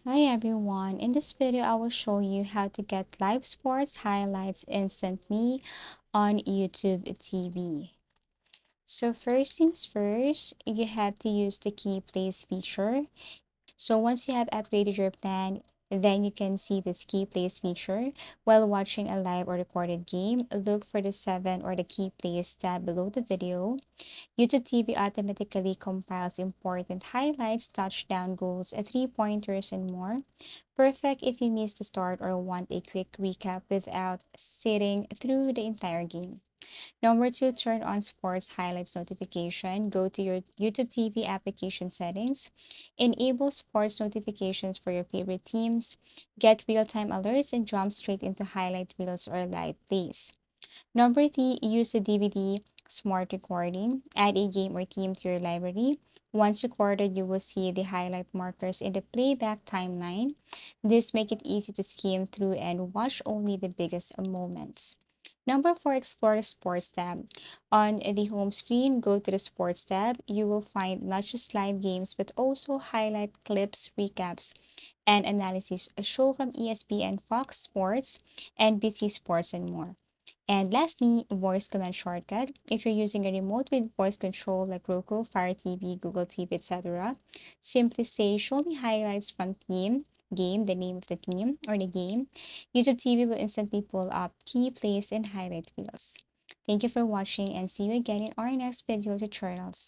Hi everyone, in this video I will show you how to get live sports highlights instantly on YouTube TV. So first things first, you have to use the key plays feature. So once you have upgraded your plan, then you can see this key plays feature. While watching a live or recorded game, look for the 7 or the key plays tab below the video. YouTube TV automatically compiles important highlights, touchdown goals, three-pointers, and more. Perfect if you miss the start or want a quick recap without sitting through the entire game. Number two, turn on sports highlights notification. Go to your YouTube TV application settings. Enable sports notifications for your favorite teams. Get real-time alerts and jump straight into highlight reels or live plays. Number three, use the DVD smart recording. Add a game or team to your library. Once recorded, you will see the highlight markers in the playback timeline. This makes it easy to skim through and watch only the biggest moments. Number four, explore the sports tab. On the home screen, go to the sports tab. You will find not just live games, but also highlight clips, recaps, and analysis show from ESPN, Fox Sports, NBC Sports, and more. And lastly, voice command shortcut. If you're using a remote with voice control like Roku, Fire TV, Google TV, etc., simply say, show me highlights from game, the name of the team or the game. YouTube TV will instantly pull up key plays and highlight reels. Thank you for watching and see you again in our next video tutorials.